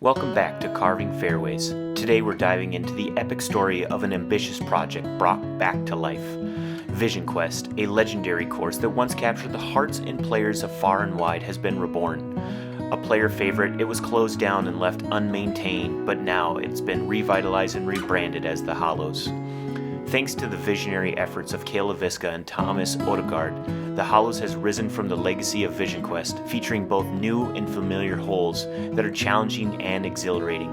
Welcome back to Carving Fairways. Today we're diving into the epic story of an ambitious project brought back to life. Vision Quest, a legendary course that once captured the hearts and players of far and wide, has been reborn. A player favorite, it was closed down and left unmaintained, but now it's been revitalized and rebranded as the Hollows. Thanks to the visionary efforts of Cale and Thomas Odegaard, the Hollows has risen from the legacy of Vision Quest, featuring both new and familiar holes that are challenging and exhilarating.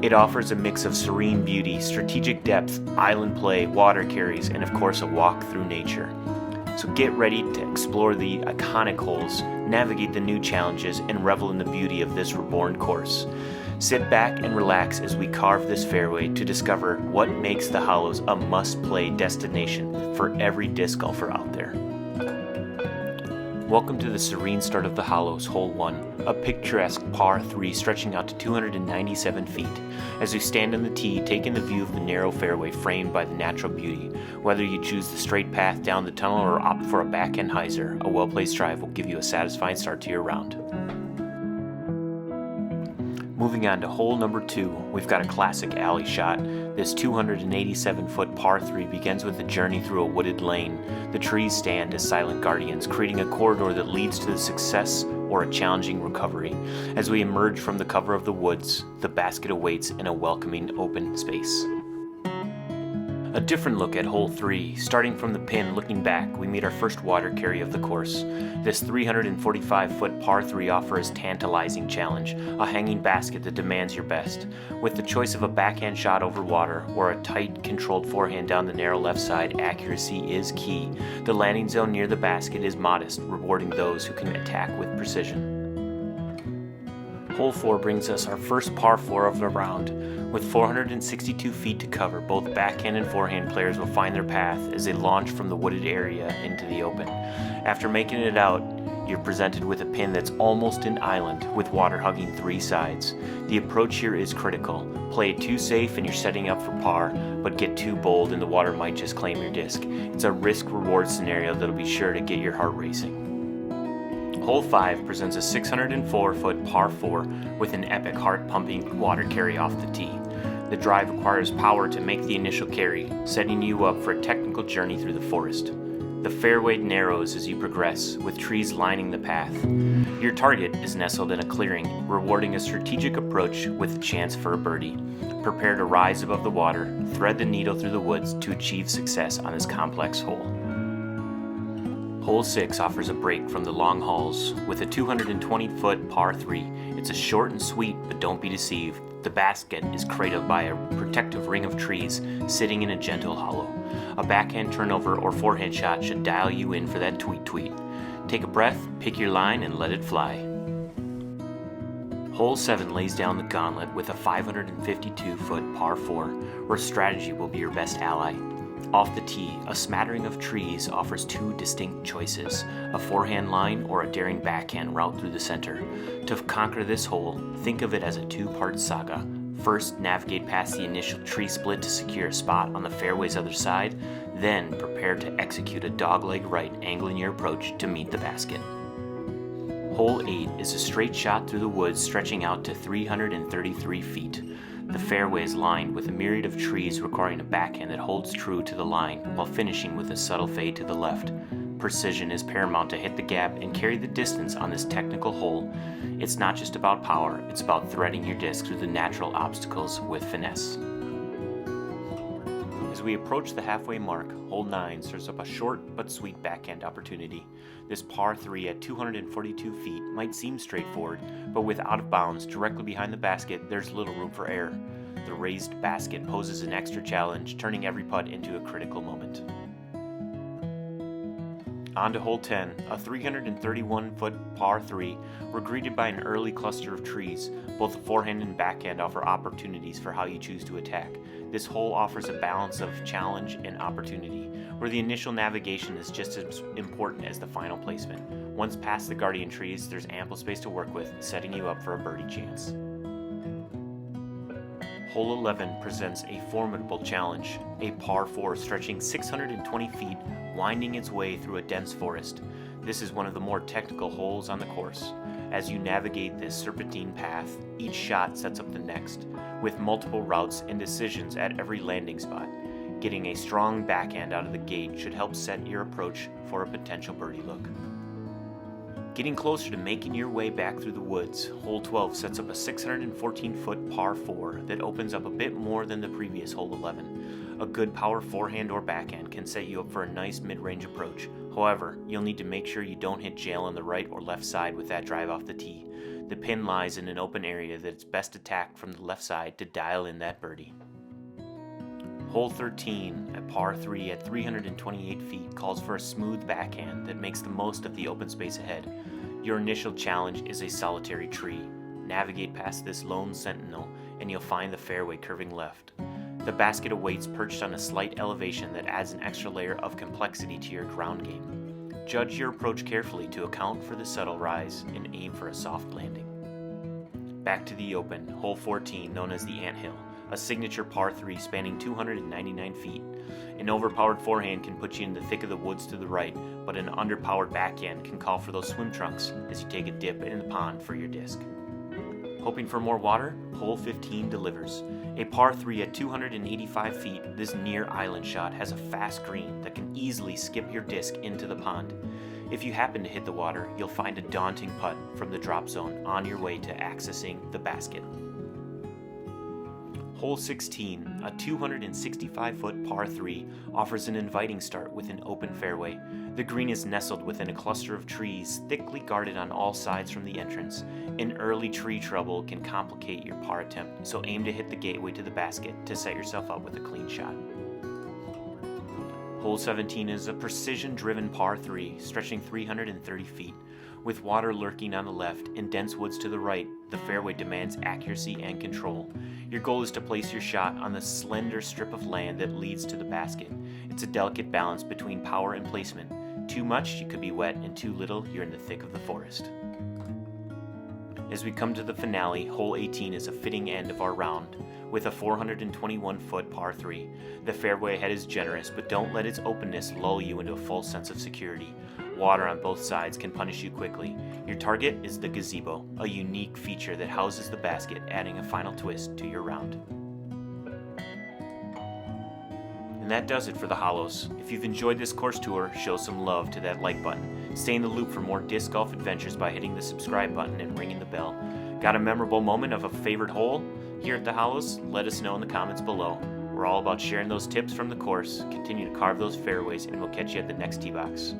It offers a mix of serene beauty, strategic depth, island play, water carries, and of course a walk through nature. So get ready to explore the iconic holes, navigate the new challenges, and revel in the beauty of this reborn course. Sit back and relax as we carve this fairway to discover what makes the Hollows a must-play destination for every disc golfer out there. Welcome to the serene start of the Hollows, Hole 1, a picturesque par 3 stretching out to 297 feet. As we stand on the tee, take in the view of the narrow fairway framed by the natural beauty. Whether you choose the straight path down the tunnel or opt for a backhand hyzer, a well-placed drive will give you a satisfying start to your round. Moving on to hole number 2, we've got a classic alley shot. This 287-foot par 3 begins with a journey through a wooded lane. The trees stand as silent guardians, creating a corridor that leads to the success or a challenging recovery. As we emerge from the cover of the woods, the basket awaits in a welcoming open space. A different look at hole 3. Starting from the pin, looking back, we meet our first water carry of the course. This 345-foot par 3 offers a tantalizing challenge, a hanging basket that demands your best. With the choice of a backhand shot over water or a tight, controlled forehand down the narrow left side, accuracy is key. The landing zone near the basket is modest, rewarding those who can attack with precision. Hole 4 brings us our first par 4 of the round. With 462 feet to cover, both backhand and forehand players will find their path as they launch from the wooded area into the open. After making it out, you're presented with a pin that's almost an island, with water hugging 3 sides. The approach here is critical. Play it too safe and you're setting up for par, but get too bold and the water might just claim your disc. It's a risk-reward scenario that'll be sure to get your heart racing. Hole 5 presents a 604-foot par 4 with an epic heart-pumping water carry off the tee. The drive requires power to make the initial carry, setting you up for a technical journey through the forest. The fairway narrows as you progress, with trees lining the path. Your target is nestled in a clearing, rewarding a strategic approach with a chance for a birdie. Prepare to rise above the water, thread the needle through the woods to achieve success on this complex hole. Hole 6 offers a break from the long hauls. With a 220-foot par 3, it's a short and sweet, but don't be deceived. The basket is cradled by a protective ring of trees sitting in a gentle hollow. A backhand turnover or forehand shot should dial you in for that tweet. Take a breath, pick your line, and let it fly. Hole 7 lays down the gauntlet with a 552-foot par 4, where strategy will be your best ally. Off the tee, a smattering of trees offers 2 distinct choices, a forehand line or a daring backhand route through the center. To conquer this hole, think of it as a 2-part saga. First, navigate past the initial tree split to secure a spot on the fairway's other side, then prepare to execute a dogleg right angling your approach to meet the basket. Hole 8 is a straight shot through the woods stretching out to 333 feet. The fairway is lined with a myriad of trees requiring a backhand that holds true to the line while finishing with a subtle fade to the left. Precision is paramount to hit the gap and carry the distance on this technical hole. It's not just about power, it's about threading your disc through the natural obstacles with finesse. As we approach the halfway mark, hole 9 serves up a short but sweet backhand opportunity. This par 3 at 242 feet might seem straightforward, but with out of bounds directly behind the basket, there's little room for error. The raised basket poses an extra challenge, turning every putt into a critical moment. On to hole 10, a 331-foot par 3. We're greeted by an early cluster of trees. Both the forehand and backhand offer opportunities for how you choose to attack. This hole offers a balance of challenge and opportunity, where the initial navigation is just as important as the final placement. Once past the guardian trees, there's ample space to work with, setting you up for a birdie chance. Hole 11 presents a formidable challenge, a par 4 stretching 620 feet, winding its way through a dense forest. This is one of the more technical holes on the course. As you navigate this serpentine path, each shot sets up the next, with multiple routes and decisions at every landing spot. Getting a strong backhand out of the gate should help set your approach for a potential birdie look. Getting closer to making your way back through the woods, hole 12 sets up a 614-foot par 4 that opens up a bit more than the previous hole 11. A good power forehand or backhand can set you up for a nice mid-range approach. However, you'll need to make sure you don't hit jail on the right or left side with that drive off the tee. The pin lies in an open area that it's best attacked from the left side to dial in that birdie. Hole 13, at par 3 at 328 feet, calls for a smooth backhand that makes the most of the open space ahead. Your initial challenge is a solitary tree. Navigate past this lone sentinel, and you'll find the fairway curving left. The basket awaits perched on a slight elevation that adds an extra layer of complexity to your ground game. Judge your approach carefully to account for the subtle rise and aim for a soft landing. Back to the open, hole 14, known as the Anthill, a signature par 3 spanning 299 feet. An overpowered forehand can put you in the thick of the woods to the right, but an underpowered backhand can call for those swim trunks as you take a dip in the pond for your disc. Hoping for more water? Hole 15 delivers. A par 3 at 285 feet, this near island shot has a fast green that can easily skip your disc into the pond. If you happen to hit the water, you'll find a daunting putt from the drop zone on your way to accessing the basket. Hole 16, a 265-foot par 3, offers an inviting start with an open fairway. The green is nestled within a cluster of trees, thickly guarded on all sides from the entrance. An early tree trouble can complicate your par attempt, so aim to hit the gateway to the basket to set yourself up with a clean shot. Hole 17 is a precision-driven par 3, stretching 330 feet. With water lurking on the left and dense woods to the right, the fairway demands accuracy and control. Your goal is to place your shot on the slender strip of land that leads to the basket. It's a delicate balance between power and placement. Too much, you could be wet, and too little, you're in the thick of the forest. As we come to the finale, hole 18 is a fitting end of our round, with a 421-foot par 3. The fairway ahead is generous, but don't let its openness lull you into a false sense of security. Water on both sides can punish you quickly. Your target is the gazebo, a unique feature that houses the basket, adding a final twist to your round. And that does it for the Hollows. If you've enjoyed this course tour, show some love to that like button. Stay in the loop for more disc golf adventures by hitting the subscribe button and ringing the bell. Got a memorable moment of a favorite hole here at the Hollows? Let us know in the comments below. We're all about sharing those tips from the course. Continue to carve those fairways, and we'll catch you at the next tee box.